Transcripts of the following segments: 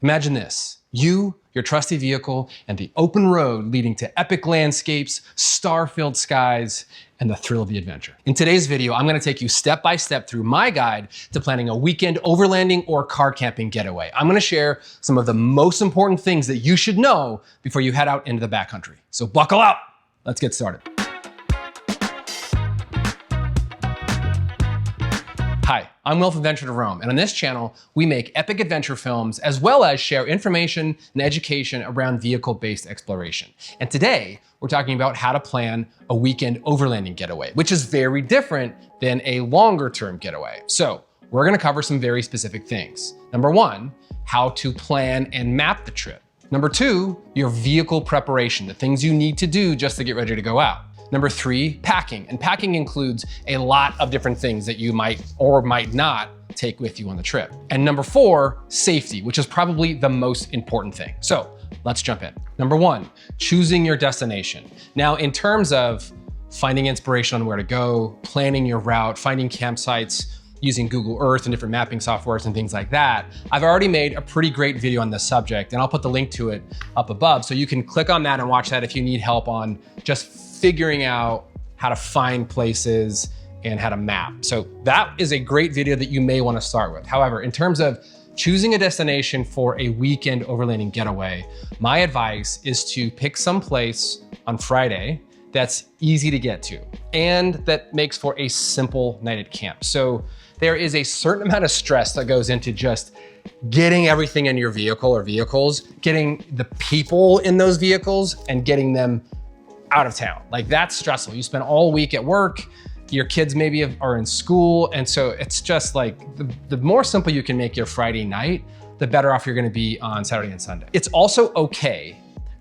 Imagine this, you, your trusty vehicle, and the open road leading to epic landscapes, star-filled skies, and the thrill of the adventure. In today's video, I'm gonna take you step by step through my guide to planning a weekend overlanding or car camping getaway. I'm gonna share some of the most important things that you should know before you head out into the backcountry. So buckle up, let's get started. Hi, I'm Will from Adventure to Rome, and on this channel, we make epic adventure films as well as share information and education around vehicle-based exploration. And today, we're talking about how to plan a weekend overlanding getaway, which is very different than a longer-term getaway. So we're gonna cover some very specific things. Number one, how to plan and map the trip. Number two, your vehicle preparation, the things you need to do just to get ready to go out. Number three, packing. And packing includes a lot of different things that you might or might not take with you on the trip. And number four, safety, which is probably the most important thing. So let's jump in. Number one, choosing your destination. Now, in terms of finding inspiration on where to go, planning your route, finding campsites, using Google Earth and different mapping softwares and things like that, I've already made a pretty great video on this subject, and I'll put the link to it up above. So you can click on that and watch that if you need help on just figuring out how to find places and how to map. So that is a great video that you may want to start with. However, in terms of choosing a destination for a weekend overlanding getaway, my advice is to pick some place on Friday that's easy to get to and that makes for a simple night at camp. So there is a certain amount of stress that goes into just getting everything in your vehicle or vehicles, getting the people in those vehicles and getting them out of town. Like, that's stressful. You spend all week at work, your kids maybe are in school. And so it's just like, the more simple you can make your Friday night, the better off you're gonna be on Saturday and Sunday. It's also okay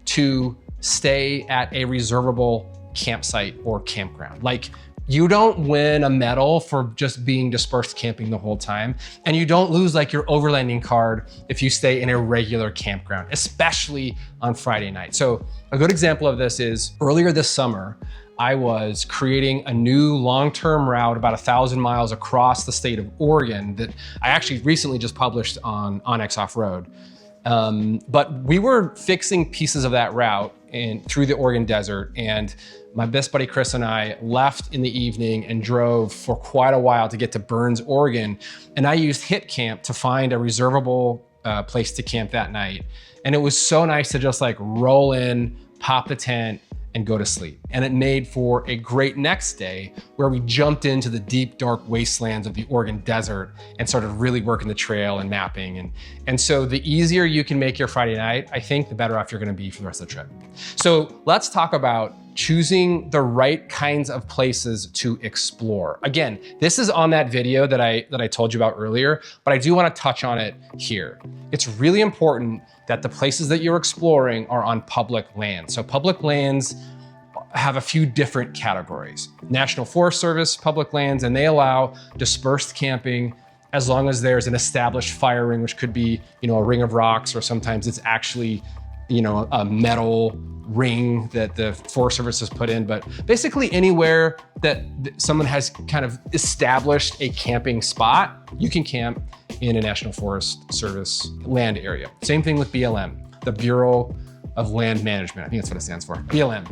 to stay at a reservable campsite or campground. Like, you don't win a medal for just being dispersed camping the whole time. And you don't lose like your overlanding card if you stay in a regular campground, especially on Friday night. So a good example of this is earlier this summer, I was creating a new long-term route about 1,000 miles across the state of Oregon that I actually recently just published on Onyx Off-Road. But we were fixing pieces of that route through the Oregon desert, and my best buddy Chris and I left in the evening and drove for quite a while to get to Burns, Oregon. And I used Hit Camp to find a reservable place to camp that night. And it was so nice to just like roll in, pop the tent, and go to sleep. And it made for a great next day where we jumped into the deep, dark wastelands of the Oregon desert and started really working the trail and mapping. And so the easier you can make your Friday night, I think the better off you're gonna be for the rest of the trip. So let's talk about choosing the right kinds of places to explore. Again, this is on that video that I told you about earlier, but I do wanna touch on it here. It's really important that the places that you're exploring are on public land. So public lands have a few different categories. National Forest Service public lands, and they allow dispersed camping as long as there's an established fire ring, which could be, a ring of rocks, or sometimes it's actually, a metal ring that the Forest Service has put in. But basically anywhere that someone has kind of established a camping spot, you can camp in a National Forest Service land area. Same thing with BLM, the Bureau of Land Management. I think that's what it stands for, BLM.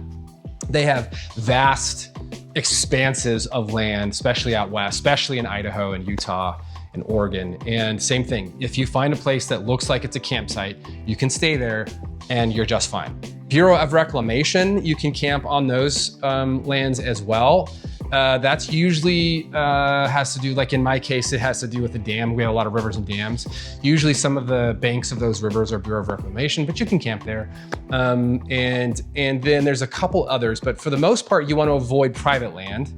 They have vast expanses of land, especially out west, especially in Idaho and Utah and Oregon. And same thing, if you find a place that looks like it's a campsite, you can stay there and you're just fine. Bureau of Reclamation, you can camp on those lands as well. That's usually has to do, like in my case, it has to do with the dam. We have a lot of rivers and dams. Usually some of the banks of those rivers are Bureau of Reclamation, but you can camp there. And then there's a couple others, but for the most part, you want to avoid private land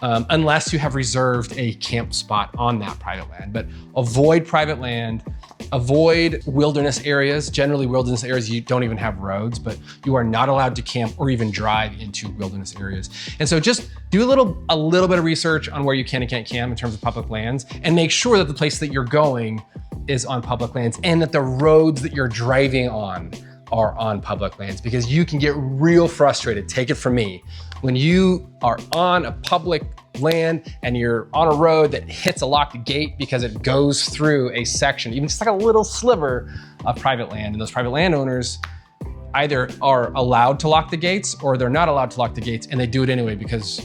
unless you have reserved a camp spot on that private land. But avoid private land. Avoid wilderness areas. Generally, wilderness areas, you don't even have roads, but you are not allowed to camp or even drive into wilderness areas. And so just do a little bit of research on where you can and can't camp in terms of public lands, and make sure that the place that you're going is on public lands and that the roads that you're driving on are on public lands, because you can get real frustrated, take it from me, when you are on a public land and you're on a road that hits a locked gate because it goes through a section, even just like a little sliver of private land. And those private landowners either are allowed to lock the gates or they're not allowed to lock the gates, and they do it anyway because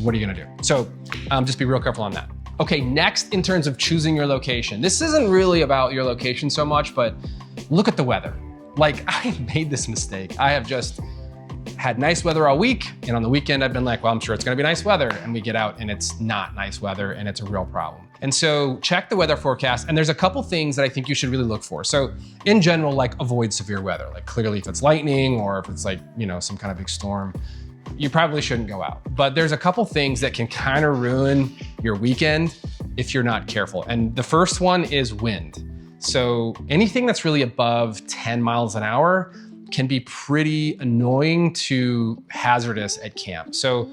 what are you gonna do? So just be real careful on that. Okay, next in terms of choosing your location. This isn't really about your location so much, but look at the weather. Like, I made this mistake. I have just had nice weather all week, and on the weekend I've been like, well, I'm sure it's gonna be nice weather, and we get out and it's not nice weather, and it's a real problem. And so check the weather forecast, and there's a couple things that I think you should really look for. So in general, like, avoid severe weather. Like, clearly if it's lightning or if it's like, you know, some kind of big storm, you probably shouldn't go out. But there's a couple things that can kind of ruin your weekend if you're not careful. And the first one is wind. So anything that's really above 10 miles an hour can be pretty annoying to hazardous at camp. So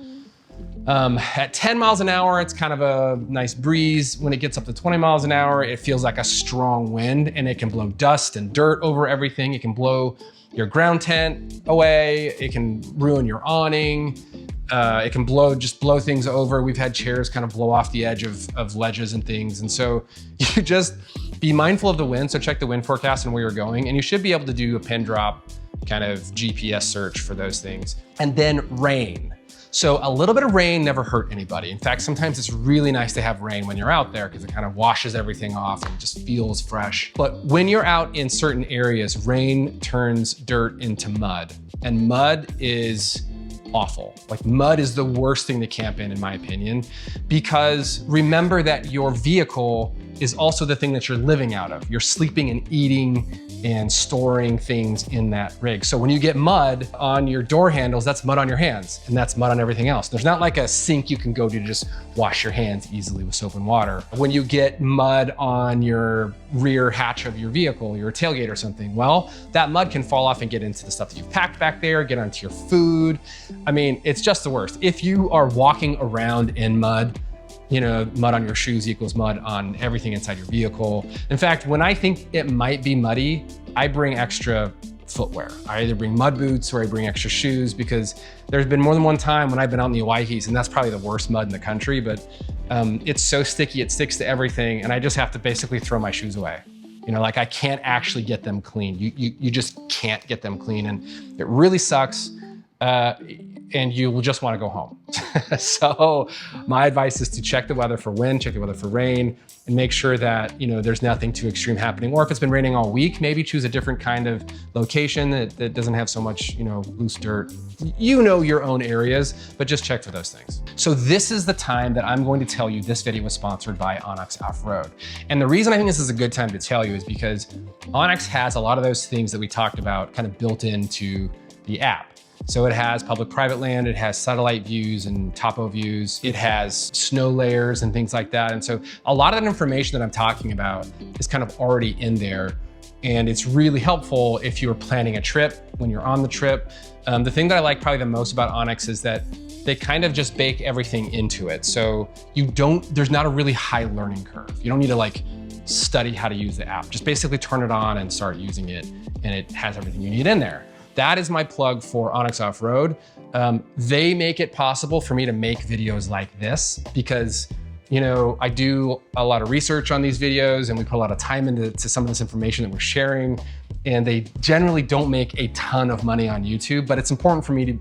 at 10 miles an hour, it's kind of a nice breeze. When it gets up to 20 miles an hour, it feels like a strong wind, and it can blow dust and dirt over everything. It can blow your ground tent away. It can ruin your awning. It can just blow things over. We've had chairs kind of blow off the edge of ledges and things. And so you just be mindful of the wind. So check the wind forecast and where you're going. And you should be able to do a pin drop kind of GPS search for those things. And then rain. So a little bit of rain never hurt anybody. In fact, sometimes it's really nice to have rain when you're out there because it kind of washes everything off and just feels fresh. But when you're out in certain areas, rain turns dirt into mud, and mud is awful. Like, mud is the worst thing to camp in my opinion, because remember that your vehicle is also the thing that you're living out of. You're sleeping and eating and storing things in that rig. So when you get mud on your door handles, that's mud on your hands, and that's mud on everything else. There's not like a sink you can go to just wash your hands easily with soap and water. When you get mud on your rear hatch of your vehicle, your tailgate or something, well, that mud can fall off and get into the stuff that you've packed back there, get onto your food. I mean, it's just the worst. If you are walking around in mud, you know, mud on your shoes equals mud on everything inside your vehicle. In fact, when I think it might be muddy, I bring extra footwear. I either bring mud boots or I bring extra shoes, because there's been more than one time when I've been out in the Owyhees, and that's probably the worst mud in the country, but it's so sticky, it sticks to everything, and I just have to basically throw my shoes away. You know, like, I can't actually get them clean. You just can't get them clean, and it really sucks. And you will just want to go home. So my advice is to check the weather for wind, check the weather for rain, and make sure that, you know, there's nothing too extreme happening. Or if it's been raining all week, maybe choose a different kind of location that doesn't have so much, you know, loose dirt. You know your own areas, but just check for those things. So this is the time that I'm going to tell you this video was sponsored by Onyx Off-Road. And the reason I think this is a good time to tell you is because Onyx has a lot of those things that we talked about kind of built into the app. So it has public-private land, it has satellite views and topo views, it has snow layers and things like that. And so a lot of that information that I'm talking about is kind of already in there. And it's really helpful if you're planning a trip, when you're on the trip. The thing that I like probably the most about Onyx is that they kind of just bake everything into it. So there's not a really high learning curve. You don't need to like study how to use the app. Just basically turn it on and start using it, and it has everything you need in there. That is my plug for Onyx Off-Road. They make it possible for me to make videos like this because, you know, I do a lot of research on these videos, and we put a lot of time into some of this information that we're sharing, and they generally don't make a ton of money on YouTube, but it's important for me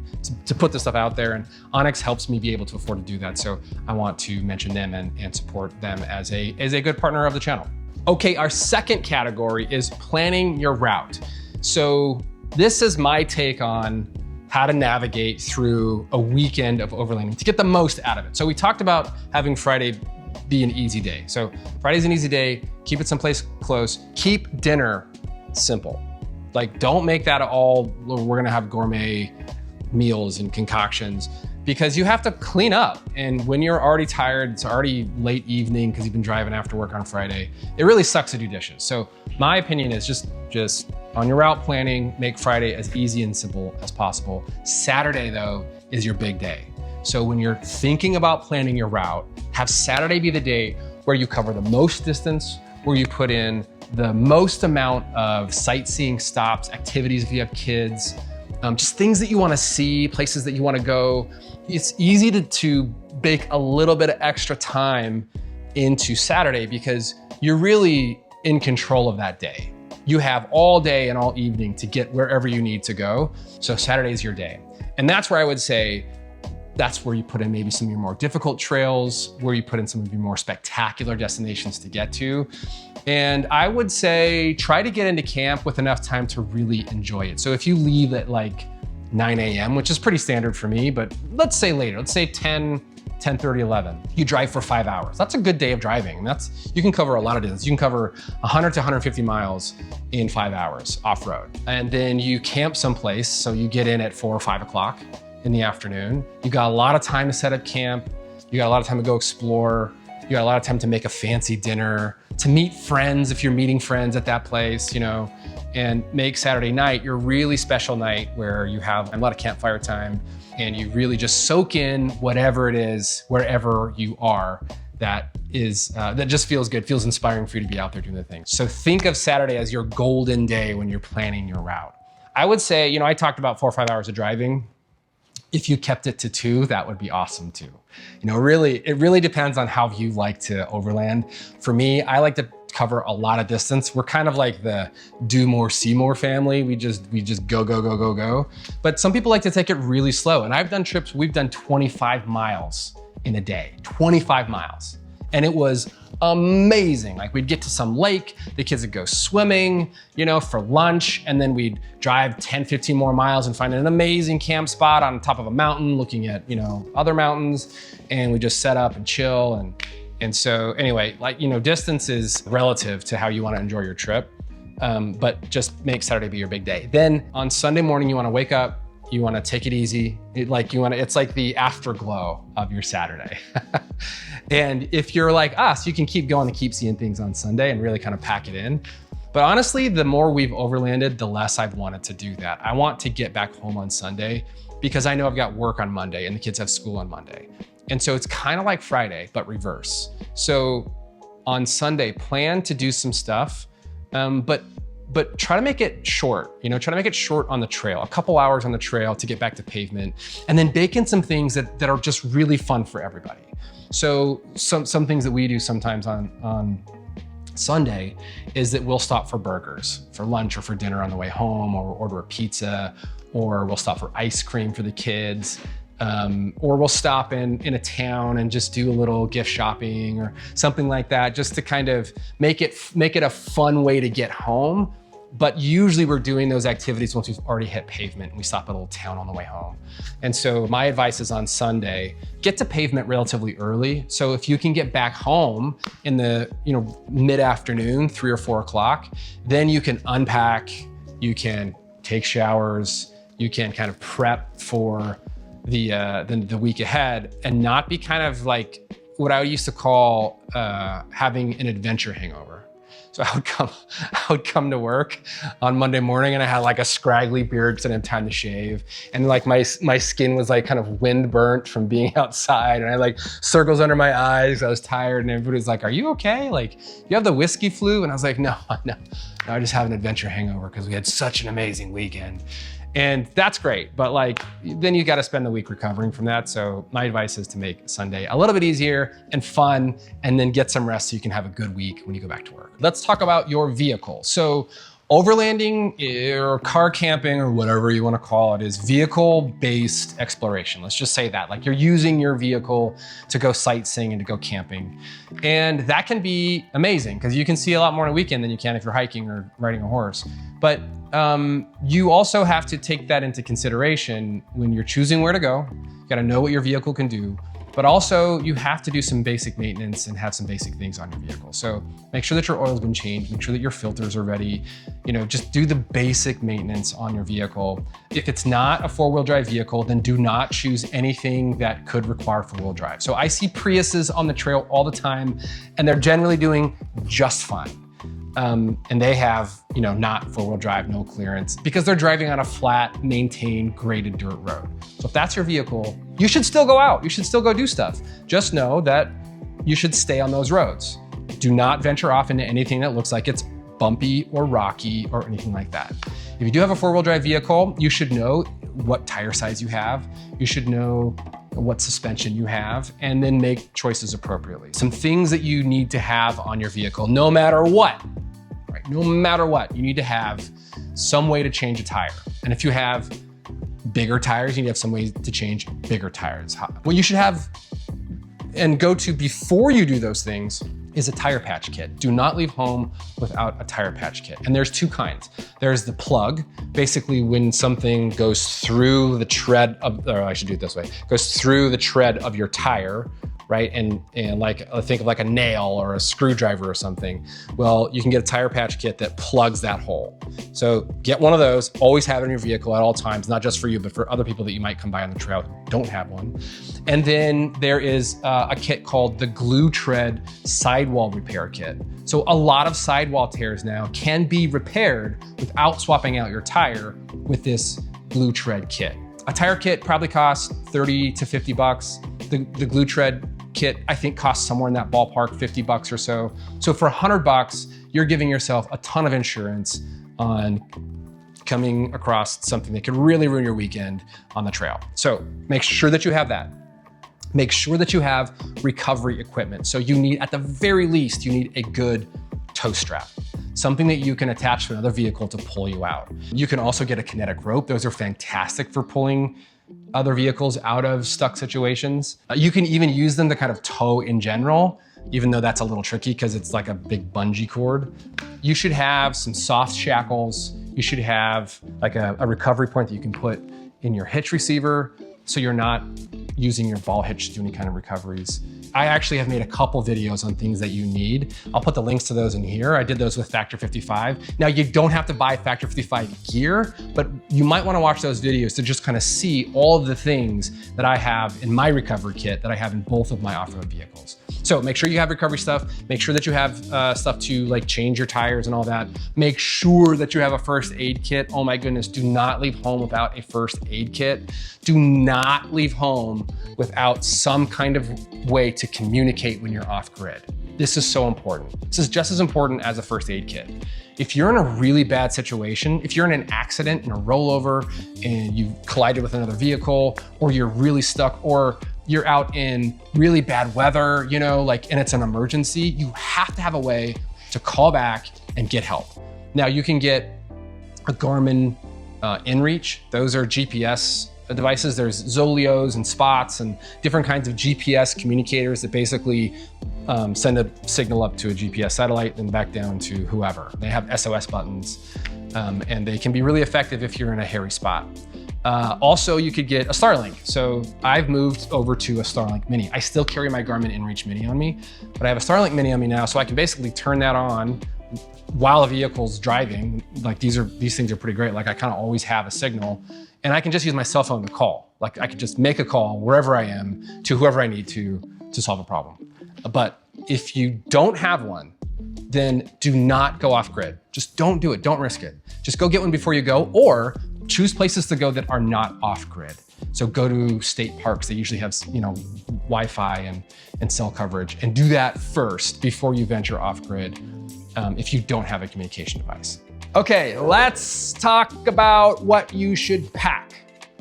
to put this stuff out there, and Onyx helps me be able to afford to do that. So I want to mention them and support them as a good partner of the channel. Okay, our second category is planning your route. So this is my take on how to navigate through a weekend of overlanding to get the most out of it. So we talked about having Friday be an easy day. So Friday's an easy day, keep it someplace close, keep dinner simple. Like, don't make that all, we're gonna have gourmet meals and concoctions, because you have to clean up. And when you're already tired, it's already late evening because you've been driving after work on Friday, it really sucks to do dishes. So my opinion is just on your route planning, make Friday as easy and simple as possible. Saturday though is your big day. So when you're thinking about planning your route, have Saturday be the day where you cover the most distance, where you put in the most amount of sightseeing stops, activities if you have kids, just things that you want to see, places that you want to go. It's easy to bake a little bit of extra time into Saturday because you're really in control of that day. You have all day and all evening to get wherever you need to go. So Saturday is your day. And that's where I would say, that's where you put in maybe some of your more difficult trails, where you put in some of your more spectacular destinations to get to. And I would say, try to get into camp with enough time to really enjoy it. So if you leave at like 9 a.m., which is pretty standard for me, but let's say later, let's say 10:30, 11. You drive for 5 hours. That's a good day of driving. You can cover a lot of distance. You can cover 100 to 150 miles in 5 hours off-road. And then you camp someplace. So you get in at 4 or 5 o'clock in the afternoon. You got a lot of time to set up camp. You got a lot of time to go explore. You got a lot of time to make a fancy dinner, to meet friends if you're meeting friends at that place, and make Saturday night your really special night where you have a lot of campfire time and you really just soak in whatever it is, wherever you are, that just feels good, feels inspiring for you to be out there doing the thing. So think of Saturday as your golden day when you're planning your route. I would say, I talked about 4 or 5 hours of driving. If you kept it to 2, that would be awesome too. It really depends on how you like to overland. For me, I like to cover a lot of distance. We're kind of like the do more, see more family. We just go, go, go, go, go. But some people like to take it really slow. And I've done trips, we've done 25 miles in a day, 25 miles. And it was amazing. Like we'd get to some lake, the kids would go swimming, for lunch, and then we'd drive 10, 15 more miles and find an amazing camp spot on top of a mountain looking at, other mountains, and we just set up and chill. And so anyway, distance is relative to how you want to enjoy your trip, but just make Saturday be your big day. Then on Sunday morning, you want to wake up, you want to take it easy. It's like the afterglow of your Saturday. And if you're like us, you can keep going and keep seeing things on Sunday and really kind of pack it in. But honestly, the more we've overlanded, the less I've wanted to do that. I want to get back home on Sunday because I know I've got work on Monday and the kids have school on Monday. And so it's kind of like Friday, but reverse. So on Sunday, plan to do some stuff, but try to make it short, try to make it short on the trail, a couple hours on the trail to get back to pavement, and then bake in some things that are just really fun for everybody. So some things that we do sometimes on Sunday is that we'll stop for burgers for lunch or for dinner on the way home, or order a pizza, or we'll stop for ice cream for the kids. Or we'll stop in a town and just do a little gift shopping or something like that, just to kind of make it a fun way to get home. But usually we're doing those activities once we've already hit pavement and we stop at a little town on the way home. And so my advice is on Sunday, get to pavement relatively early. So if you can get back home in the mid-afternoon, 3 or 4 o'clock, then you can unpack, you can take showers, you can kind of prep for the week ahead and not be kind of like what I used to call having an adventure hangover. So I would come to work on Monday morning and I had like a scraggly beard because I didn't have time to shave. And like my skin was like kind of wind burnt from being outside. And I had like circles under my eyes. I was tired and everybody was like, "Are you okay? Like, you have the whiskey flu?" And I was like, no, I just have an adventure hangover because we had such an amazing weekend. And that's great, but then you got to spend the week recovering from that. So my advice is to make Sunday a little bit easier and fun, and then get some rest so you can have a good week when you go back to work. Let's talk about your vehicle. So overlanding or car camping or whatever you want to call it is vehicle-based exploration. Let's just say that, like you're using your vehicle to go sightseeing and to go camping. And that can be amazing because you can see a lot more on a weekend than you can if you're hiking or riding a horse. But you also have to take that into consideration when you're choosing where to go. You got to know what your vehicle can do, but also you have to do some basic maintenance and have some basic things on your vehicle. So make sure that your oil's been changed, make sure that your filters are ready, just do the basic maintenance on your vehicle. If it's not a 4-wheel drive vehicle, then do not choose anything that could require 4-wheel drive. So I see Priuses on the trail all the time, and they're generally doing just fine. And they have, not 4-wheel drive, no clearance, because they're driving on a flat, maintained, graded dirt road. So if that's your vehicle, you should still go out. You should still go do stuff. Just know that you should stay on those roads. Do not venture off into anything that looks like it's bumpy or rocky or anything like that. If you do have a four-wheel drive vehicle, you should know what tire size you have. You should know what suspension you have, and then make choices appropriately. Some things that you need to have on your vehicle, no matter what, right? No matter what, you need to have some way to change a tire. And if you have bigger tires, you need to have some way to change bigger tires. What you should have and go to before you do those things is a tire patch kit. Do not leave home without a tire patch kit. And there's two kinds. There's the plug, basically when something goes through the tread of, or I should do it this way, goes through the tread of your tire, right? And like, think of like a nail or a screwdriver or something. Well, you can get a tire patch kit that plugs that hole. So get one of those, always have it in your vehicle at all times, not just for you, but for other people that you might come by on the trail who don't have one. And then there is a kit called the Glue Tread Sidewall Repair Kit. So a lot of sidewall tears now can be repaired without swapping out your tire with this Glue Tread kit. A tire kit probably costs 30 to 50 bucks. The Glue Tread kit, I think, costs somewhere in that ballpark, 50 bucks or so. So for 100 bucks, you're giving yourself a ton of insurance on coming across something that could really ruin your weekend on the trail. So make sure that you have that. Make sure that you have recovery equipment. So you need, at the very least, you need a good tow strap, something that you can attach to another vehicle to pull you out. You can also get a kinetic rope. Those are fantastic for pulling other vehicles out of stuck situations. You can even use them to kind of tow in general, even though that's a little tricky because it's like a big bungee cord. You should have some soft shackles. You should have like a recovery point that you can put in your hitch receiver so you're not using your ball hitch to do any kind of recoveries. I actually have made a couple videos on things that you need. I'll put the links to those in here. I did those with Factor 55. Now you don't have to buy Factor 55 gear, but you might wanna watch those videos to just kind of see all of the things that I have in my recovery kit that I have in both of my off-road vehicles. So make sure you have recovery stuff. Make sure that you have stuff to like change your tires and all that. Make sure that you have a first aid kit. Oh my goodness, do not leave home without a first aid kit. Do not leave home without some kind of way to communicate when you're off grid. This is so important. This is just as important as a first aid kit. If you're in a really bad situation, if you're in an accident, in a rollover, and you collided with another vehicle, or you're really stuck, or you're out in really bad weather, you know, like, and it's an emergency, you have to have a way to call back and get help. Now you can get a Garmin InReach. Those are GPS devices. There's Zolios and Spots and different kinds of GPS communicators that basically send a signal up to a GPS satellite and back down to whoever. They have SOS buttons and they can be really effective if you're in a hairy spot. Also, you could get a Starlink. So I've moved over to a Starlink Mini. I still carry my Garmin InReach Mini on me, but I have a Starlink Mini on me now, so I can basically turn that on while the vehicle's driving. Like these things are pretty great. Like I kind of always have a signal, and I can just use my cell phone to call. Like I could just make a call wherever I am to whoever I need to solve a problem. But if you don't have one, then do not go off grid. Just don't do it. Don't risk it. Just go get one before you go, or choose places to go that are not off grid. So go to state parks. They usually have, you know, Wi-Fi and cell coverage, and do that first before you venture off grid if you don't have a communication device. Okay, let's talk about what you should pack.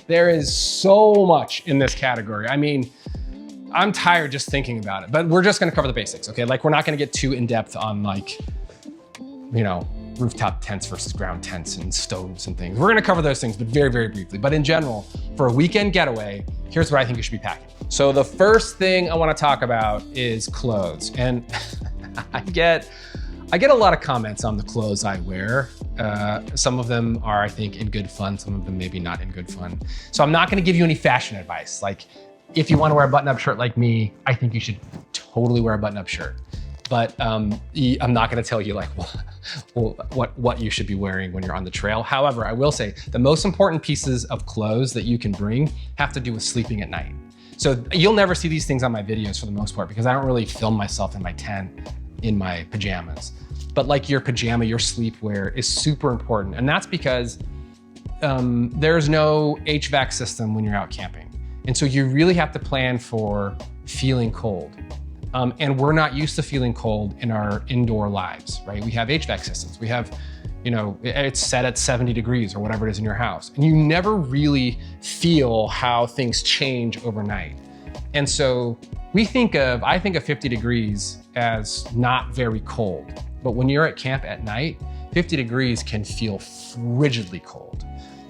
There is so much in this category. I mean, I'm tired just thinking about it, but we're just gonna cover the basics, okay? Like we're not gonna get too in-depth on like, you know, rooftop tents versus ground tents and stoves and things. We're gonna cover those things, but very, very briefly. But in general, for a weekend getaway, here's what I think you should be packing. So the first thing I wanna talk about is clothes. And I get a lot of comments on the clothes I wear. Some of them are, I think, in good fun. Some of them maybe not in good fun. So I'm not gonna give you any fashion advice. Like, if you wanna wear a button-up shirt like me, I think you should totally wear a button-up shirt. But I'm not gonna tell you like what you should be wearing when you're on the trail. However, I will say the most important pieces of clothes that you can bring have to do with sleeping at night. So you'll never see these things on my videos for the most part because I don't really film myself in my tent in my pajamas. But like your pajama, your sleepwear is super important. And that's because there's no HVAC system when you're out camping. And so you really have to plan for feeling cold. And we're not used to feeling cold in our indoor lives, right? We have HVAC systems. We have, it's set at 70 degrees or whatever it is in your house. And you never really feel how things change overnight. And so I think of 50 degrees as not very cold. But when you're at camp at night, 50 degrees can feel frigidly cold.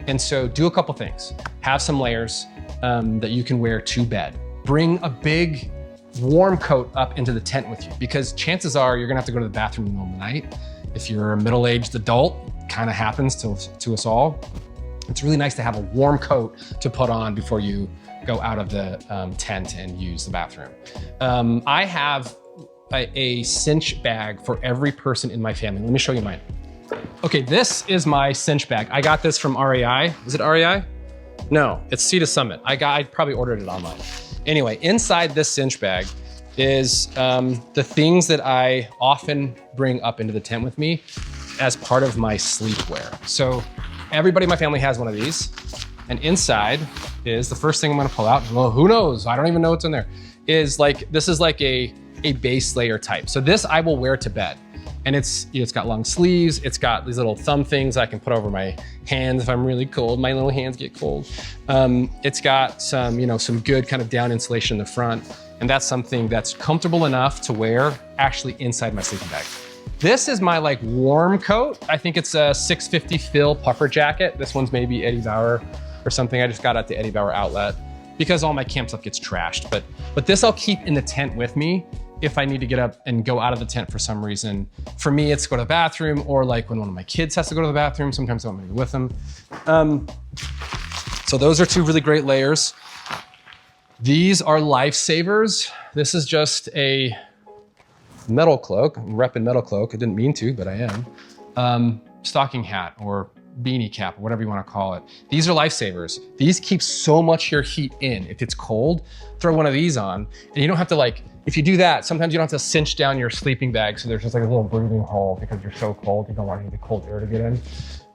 And so do a couple things. Have some layers that you can wear to bed. Bring a big warm coat up into the tent with you, because chances are you're gonna have to go to the bathroom in the middle of the night. If you're a middle-aged adult, kind of happens to us all. It's really nice to have a warm coat to put on before you go out of the tent and use the bathroom. I have a cinch bag for every person in my family. Let me show you mine. Okay, this is my cinch bag. I got this from REI. Is it REI? No, it's Sea to Summit. I probably ordered it online. Anyway, inside this cinch bag is the things that I often bring up into the tent with me as part of my sleepwear. So everybody in my family has one of these. And inside is the first thing I'm gonna pull out. Well, who knows? I don't even know what's in there. This is like a base layer type. So this I will wear to bed. And it's got long sleeves. It's got these little thumb things I can put over my hands if I'm really cold. My little hands get cold. It's got some good kind of down insulation in the front. And that's something that's comfortable enough to wear actually inside my sleeping bag. This is my like warm coat. I think it's a 650 fill puffer jacket. This one's maybe Eddie Bauer or something. I just got at the Eddie Bauer outlet because all my camp stuff gets trashed. But this I'll keep in the tent with me if I need to get up and go out of the tent for some reason. For me, it's go to the bathroom, or like when one of my kids has to go to the bathroom, sometimes I want to be with them. So those are two really great layers. These are lifesavers. This is just a metal cloak. I'm repping metal cloak. I didn't mean to, but I am. Stocking hat or beanie cap, or whatever you want to call it. These are lifesavers. These keep so much of your heat in. If it's cold, throw one of these on, and you don't have to if you do that, sometimes you don't have to cinch down your sleeping bag, so there's just like a little breathing hole because you're so cold, you don't want any of the cold air to get in.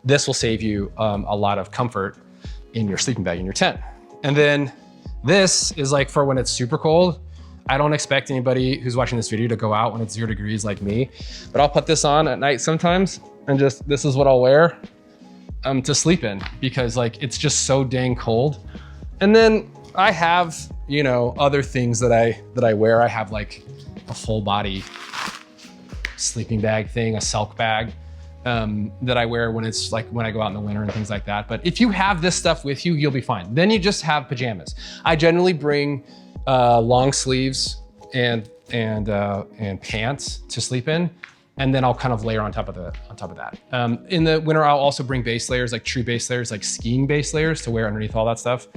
This will save you a lot of comfort in your sleeping bag in your tent. And then this is like for when it's super cold. I don't expect anybody who's watching this video to go out when it's 0 degrees like me, but I'll put this on at night sometimes, and this is what I'll wear to sleep in, because it's just so dang cold. And then I have, other things that I wear. I have like a full body sleeping bag thing, a silk bag that I wear when I go out in the winter and things like that. But if you have this stuff with you, you'll be fine. Then you just have pajamas. I generally bring long sleeves and pants to sleep in. And then I'll kind of layer on top of that. In the winter, I'll also bring base layers, like true base layers, like skiing base layers to wear underneath all that stuff.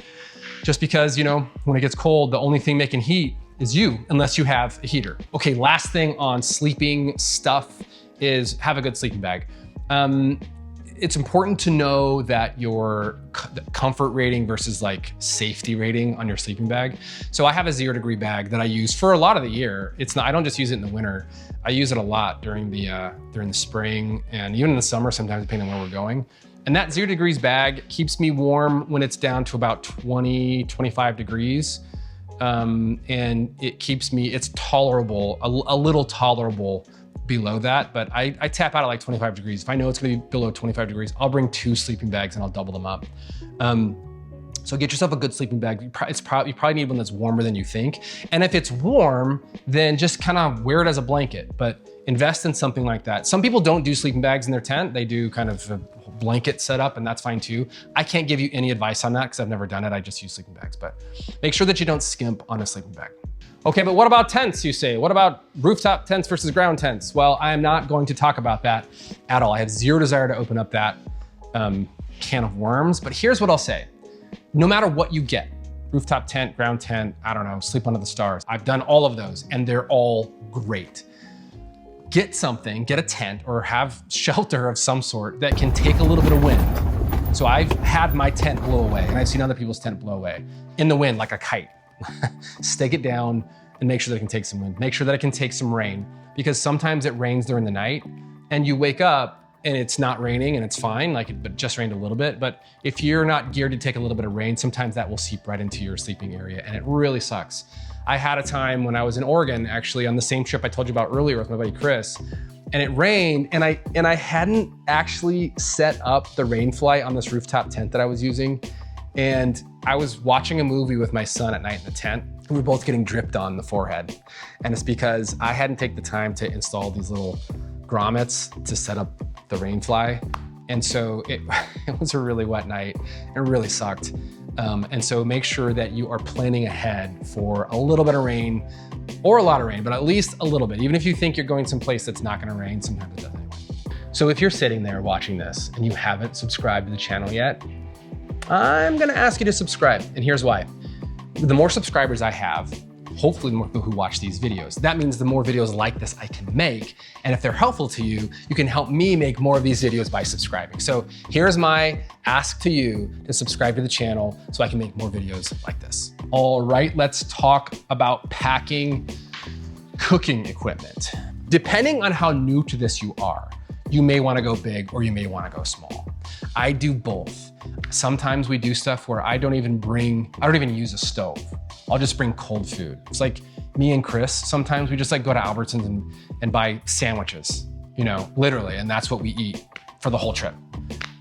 Just because, when it gets cold, the only thing making heat is you, unless you have a heater. Okay, last thing on sleeping stuff is have a good sleeping bag. It's important to know that your comfort rating versus safety rating on your sleeping bag. So I have a 0 degree bag that I use for a lot of the year. I don't just use it in the winter. I use it a lot during the spring and even in the summer sometimes, depending on where we're going. And that 0 degrees bag keeps me warm when it's down to about 20, 25 degrees. And it's tolerable, a little tolerable below that, but I tap out at 25 degrees. If I know it's gonna be below 25 degrees, I'll bring 2 sleeping bags and I'll double them up. So get yourself a good sleeping bag. You probably need one that's warmer than you think. And if it's warm, then just kind of wear it as a blanket, but invest in something like that. Some people don't do sleeping bags in their tent. They do kind of a blanket setup, and that's fine too. I can't give you any advice on that because I've never done it. I just use sleeping bags, but make sure that you don't skimp on a sleeping bag. Okay, but what about tents, you say? What about rooftop tents versus ground tents? Well, I am not going to talk about that at all. I have zero desire to open up that can of worms, but here's what I'll say. No matter what you get, rooftop tent, ground tent, I don't know, sleep under the stars. I've done all of those and they're all great. Get a tent or have shelter of some sort that can take a little bit of wind. So I've had my tent blow away and I've seen other people's tent blow away in the wind like a kite. Stake it down and make sure that it can take some wind. Make sure that it can take some rain, because sometimes it rains during the night and you wake up and it's not raining and it's fine, like it just rained a little bit. But if you're not geared to take a little bit of rain, sometimes that will seep right into your sleeping area, and it really sucks. I had a time when I was in Oregon, actually on the same trip I told you about earlier with my buddy Chris, and it rained, and I hadn't actually set up the rain fly on this rooftop tent that I was using. And I was watching a movie with my son at night in the tent. We were both getting dripped on the forehead. And it's because I hadn't taken the time to install these little grommets to set up the rain fly. And so it was a really wet night. It really sucked. And so make sure that you are planning ahead for a little bit of rain, or a lot of rain, but at least a little bit. Even if you think you're going someplace that's not gonna rain, sometimes it does anyway. So if you're sitting there watching this and you haven't subscribed to the channel yet, I'm gonna ask you to subscribe, and here's why. The more subscribers I have, hopefully the more people who watch these videos. That means the more videos like this I can make, and if they're helpful to you, you can help me make more of these videos by subscribing. So here's my ask to you to subscribe to the channel so I can make more videos like this. All right, let's talk about packing cooking equipment. Depending on how new to this you are, you may wanna go big or you may wanna go small. I do both. Sometimes we do stuff where I don't even use a stove. I'll just bring cold food. It's like me and Chris, sometimes we just like go to Albertsons and buy sandwiches, you know, literally, and that's what we eat for the whole trip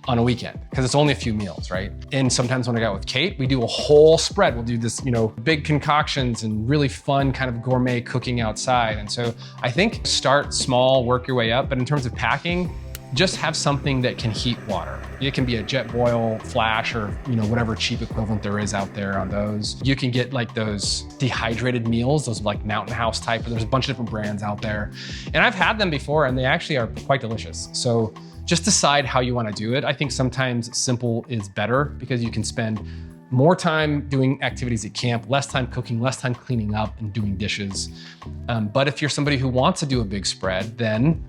on a weekend, because it's only a few meals, right? And sometimes when I go out with Kate, we do a whole spread. We'll do this, you know, big concoctions and really fun kind of gourmet cooking outside. And so I think start small, work your way up. But in terms of packing, just have something that can heat water. It can be a jet boil, flash, or you know, whatever cheap equivalent there is out there on those. You can get like those dehydrated meals, those like Mountain House type, there's a bunch of different brands out there. And I've had them before and they actually are quite delicious. So just decide how you wanna do it. I think sometimes simple is better because you can spend more time doing activities at camp, less time cooking, less time cleaning up and doing dishes. But if you're somebody who wants to do a big spread, then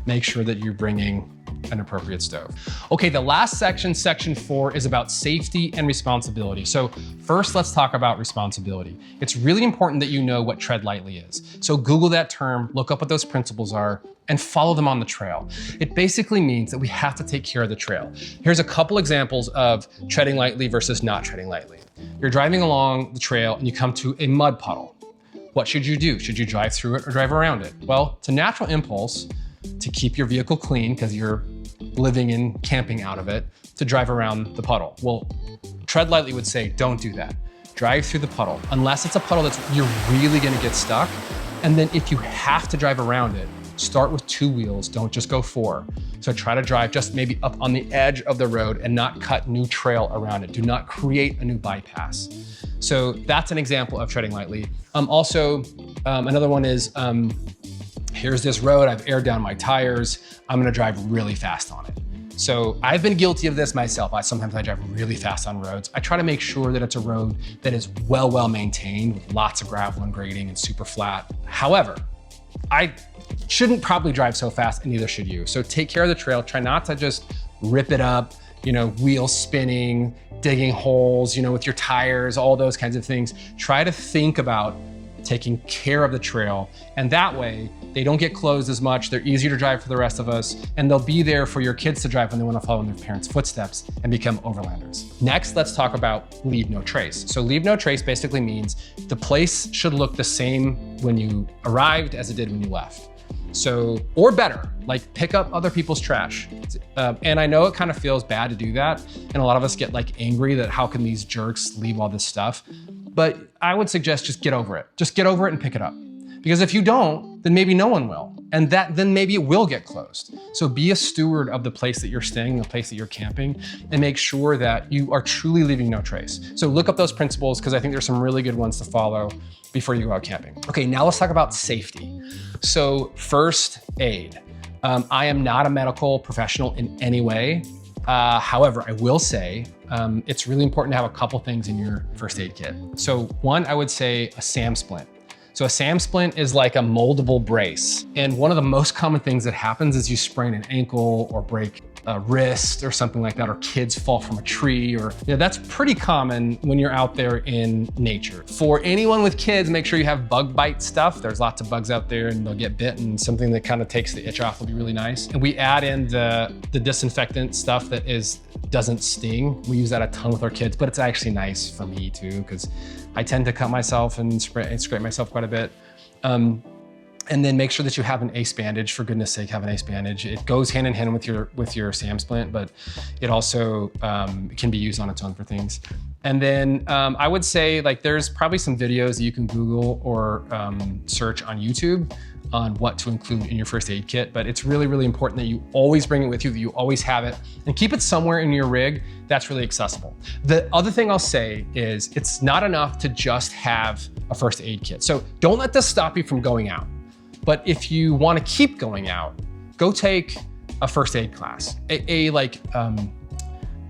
make sure that you're bringing an appropriate stove. Okay, the last section, section 4, is about safety and responsibility. So first, let's talk about responsibility. It's really important that you know what tread lightly is. So Google that term, look up what those principles are, and follow them on the trail. It basically means that we have to take care of the trail. Here's a couple examples of treading lightly versus not treading lightly. You're driving along the trail and you come to a mud puddle. What should you do? Should you drive through it or drive around it? Well, it's a natural impulse to keep your vehicle clean because you're living and camping out of it, to drive around the puddle. Well, tread lightly would say, don't do that. Drive through the puddle, unless it's a puddle that's you're really gonna get stuck. And then if you have to drive around it, start with 2 wheels, don't just go 4. So try to drive just maybe up on the edge of the road and not cut new trail around it. Do not create a new bypass. So that's an example of treading lightly. Another one is, here's this road, I've aired down my tires, I'm gonna drive really fast on it. So I've been guilty of this myself. Sometimes I drive really fast on roads. I try to make sure that it's a road that is well maintained with lots of gravel and grading and super flat. However, I shouldn't probably drive so fast, and neither should you. So take care of the trail, try not to just rip it up, you know, wheels spinning, digging holes, you know, with your tires, all those kinds of things. Try to think about taking care of the trail, and that way they don't get closed as much, they're easier to drive for the rest of us, and they'll be there for your kids to drive when they want to follow in their parents' footsteps and become overlanders. Next, let's talk about leave no trace. So leave no trace basically means the place should look the same when you arrived as it did when you left. So, or better, like pick up other people's trash. And I know it kind of feels bad to do that, and a lot of us get like angry that how can these jerks leave all this stuff? But I would suggest just get over it. Just get over it and pick it up. Because if you don't, then maybe no one will. And then maybe it will get closed. So be a steward of the place that you're staying, the place that you're camping, and make sure that you are truly leaving no trace. So look up those principles because I think there's some really good ones to follow before you go out camping. Okay, now let's talk about safety. So first aid. I am not a medical professional in any way. However, I will say it's really important to have a couple things in your first aid kit. So one, I would say a SAM splint. So a SAM splint is like a moldable brace. And one of the most common things that happens is you sprain an ankle or break a wrist or something like that, or kids fall from a tree, or that's pretty common when you're out there in nature. For anyone with kids, make sure you have bug bite stuff. There's lots of bugs out there and they'll get bit, and something that kind of takes the itch off will be really nice. And we add in the disinfectant stuff that doesn't sting. We use that a ton with our kids, but it's actually nice for me too, because I tend to cut myself and scrape myself quite a bit. And then make sure that you have an ace bandage. For goodness sake, have an ace bandage. It goes hand in hand with your SAM splint, but it also can be used on its own for things. And then I would say, like, there's probably some videos that you can Google or search on YouTube on what to include in your first aid kit, but it's really, really important that you always bring it with you, that you always have it, and keep it somewhere in your rig that's really accessible. The other thing I'll say is it's not enough to just have a first aid kit. So don't let this stop you from going out. But if you want to keep going out, go take a first aid class, a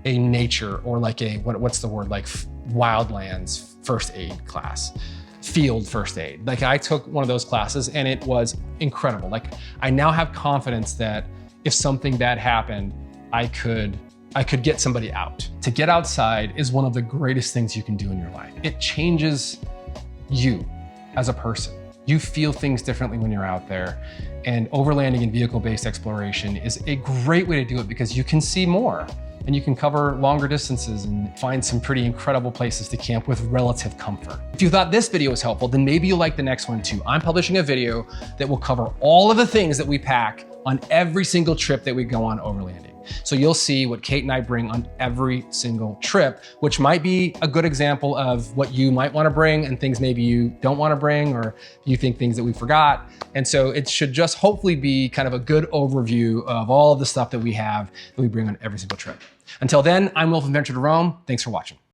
nature, or like what's the word, like wildlands first aid class, field first aid. Like, I took one of those classes and it was incredible. Like, I now have confidence that if something bad happened, I could get somebody out. To get outside is one of the greatest things you can do in your life. It changes you as a person. You feel things differently when you're out there. And overlanding and vehicle-based exploration is a great way to do it, because you can see more and you can cover longer distances and find some pretty incredible places to camp with relative comfort. If you thought this video was helpful, then maybe you'll like the next one too. I'm publishing a video that will cover all of the things that we pack on every single trip that we go on overlanding. So you'll see what Kate and I bring on every single trip, which might be a good example of what you might want to bring and things maybe you don't want to bring, or you think things that we forgot. And so it should just hopefully be kind of a good overview of all of the stuff that we have that we bring on every single trip. Until then, I'm Will from Venture to Roam. Thanks for watching.